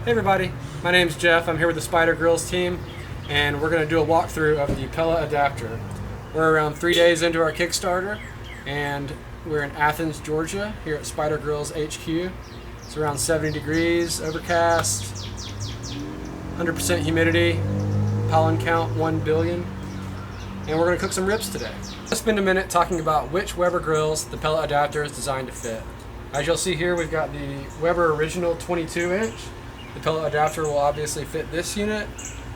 Hey everybody, my name's Jeff. I'm here with the Spider Grills team, and we're going to do a walkthrough of the Pella adapter. We're around 3 days into our Kickstarter, and we're in Athens, Georgia, here at Spider Grills HQ. It's around 70 degrees, overcast, 100% humidity, pollen count 1 billion, and we're going to cook some ribs today. Let's spend a minute talking about which Weber grills the Pella adapter is designed to fit. As you'll see here, we've got the Weber original 22-inch. The Pella adapter will obviously fit this unit.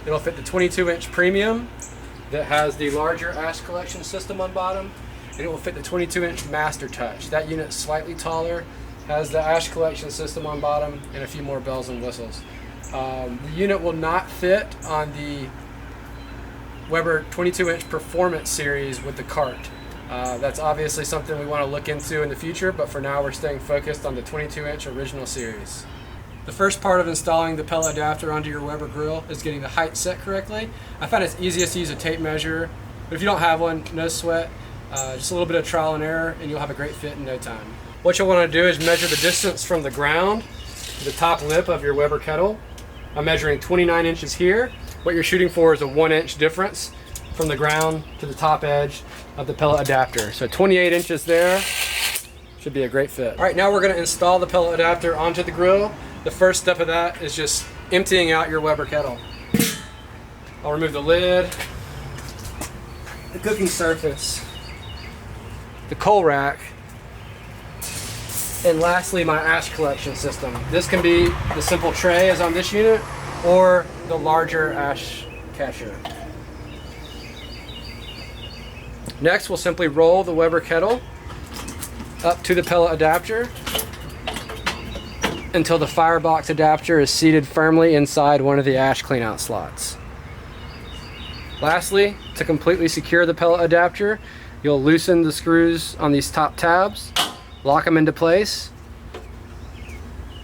It'll fit the 22-inch premium that has the larger ash collection system on bottom, and it will fit the 22-inch Master Touch. That unit's slightly taller, has the ash collection system on bottom, and a few more bells and whistles. The unit will not fit on the Weber 22-inch Performance series with the cart. That's obviously something we want to look into in the future, but for now we're staying focused on the 22-inch original series. The first part of installing the Pella adapter onto your Weber grill is getting the height set correctly. I find it's easiest to use a tape measure, but if you don't have one, no sweat. Just a little bit of trial and error and you'll have a great fit in no time. What you'll want to do is measure the distance from the ground to the top lip of your Weber kettle. I'm measuring 29 inches here. What you're shooting for is a 1-inch difference from the ground to the top edge of the Pella adapter. So 28 inches there should be a great fit. All right, now we're going to install the Pella adapter onto the grill. The first step of that is just emptying out your Weber kettle. I'll remove the lid, the cooking surface, the coal rack, and lastly my ash collection system. This can be the simple tray as on this unit or the larger ash cacher. Next, we'll simply roll the Weber kettle up to the Pella adapter until the firebox adapter is seated firmly inside one of the ash cleanout slots. Lastly, to completely secure the Pella adapter, you'll loosen the screws on these top tabs, lock them into place,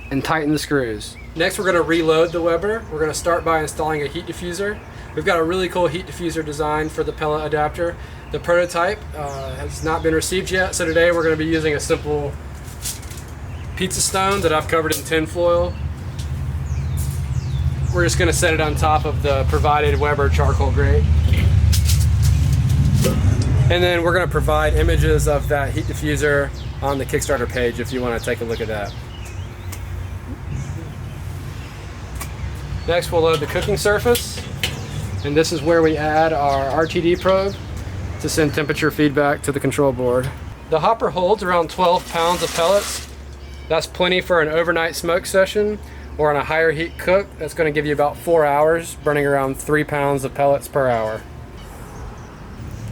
and tighten the screws. Next, we're going to reload the Weber. We're going to start by installing a heat diffuser. We've got a really cool heat diffuser design for the Pella adapter. The prototype has not been received yet, so today we're going to be using a simple pizza stone that I've covered in tin foil. We're just going to set it on top of the provided Weber charcoal grate. And then we're going to provide images of that heat diffuser on the Kickstarter page if you want to take a look at that. Next, we'll load the cooking surface. And this is where we add our RTD probe to send temperature feedback to the control board. The hopper holds around 12 pounds of pellets. That's plenty for an overnight smoke session, or on a higher heat cook, that's going to give you about 4 hours, burning around 3 pounds of pellets per hour.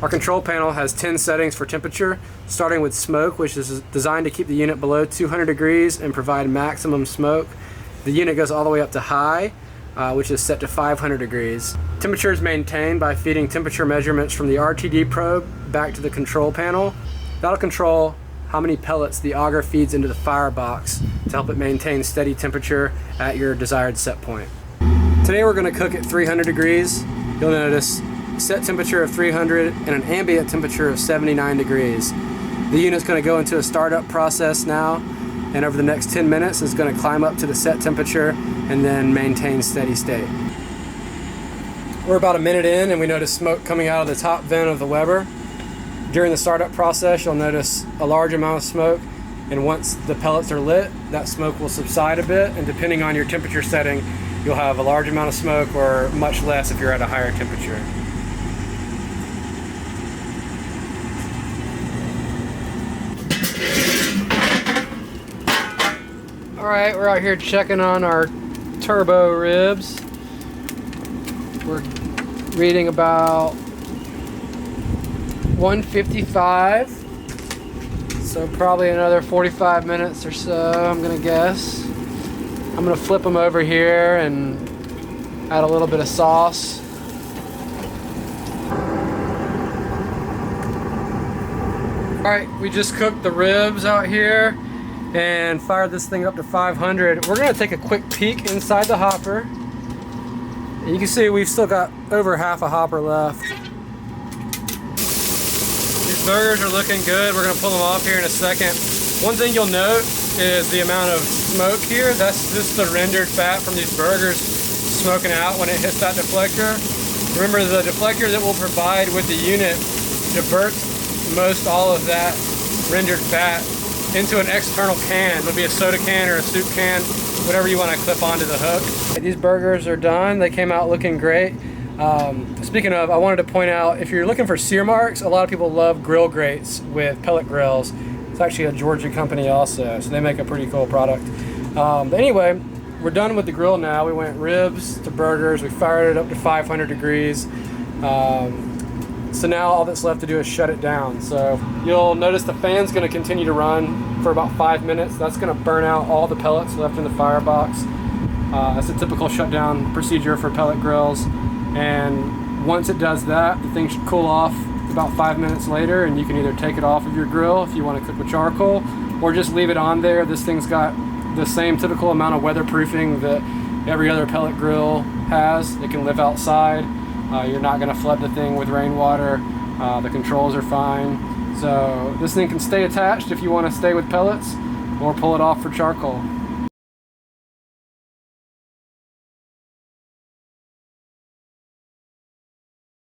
Our control panel has 10 settings for temperature, starting with smoke, which is designed to keep the unit below 200 degrees and provide maximum smoke. The unit goes all the way up to high, which is set to 500 degrees. Temperature is maintained by feeding temperature measurements from the RTD probe back to the control panel. That'll control how many pellets the auger feeds into the firebox to help it maintain steady temperature at your desired set point. Today we're going to cook at 300 degrees. You'll notice set temperature of 300 and an ambient temperature of 79 degrees. The unit's going to go into a startup process now, and over the next 10 minutes it's going to climb up to the set temperature and then maintain steady state. We're about a minute in and we notice smoke coming out of the top vent of the Weber. During the startup process, you'll notice a large amount of smoke, and once the pellets are lit, that smoke will subside a bit, and depending on your temperature setting, you'll have a large amount of smoke or much less if you're at a higher temperature. Alright, we're out here checking on our turbo ribs. We're reading about 155, so probably another 45 minutes or so, I'm gonna guess. I'm gonna flip them over here and add a little bit of sauce. Alright, we just cooked the ribs out here and fired this thing up to 500. We're gonna take a quick peek inside the hopper. You can see we've still got over half a hopper left. These burgers are looking good. We're gonna pull them off here in a second. One thing you'll note is the amount of smoke here. That's just the rendered fat from these burgers smoking out when it hits that deflector. Remember, the deflector that we'll provide with the unit diverts most all of that rendered fat into an external can. It'll be a soda can or a soup can, whatever you want to clip onto the hook. These burgers are done. They came out looking great. Speaking of, I wanted to point out, if you're looking for sear marks, a lot of people love grill grates with pellet grills. It's actually a Georgia company also, so they make a pretty cool product. But anyway, we're done with the grill now. We went ribs to burgers. We fired it up to 500 degrees. So now all that's left to do is shut it down. So you'll notice the fan's going to continue to run for about 5 minutes. That's going to burn out all the pellets left in the firebox. That's a typical shutdown procedure for pellet grills. And once it does that, the thing should cool off about 5 minutes later, and you can either take it off of your grill if you want to cook with charcoal, or just leave it on there. This thing's got the same typical amount of weatherproofing that every other pellet grill has. It can live outside. You're not going to flood the thing with rainwater. The controls are fine. So this thing can stay attached if you want to stay with pellets, or pull it off for charcoal.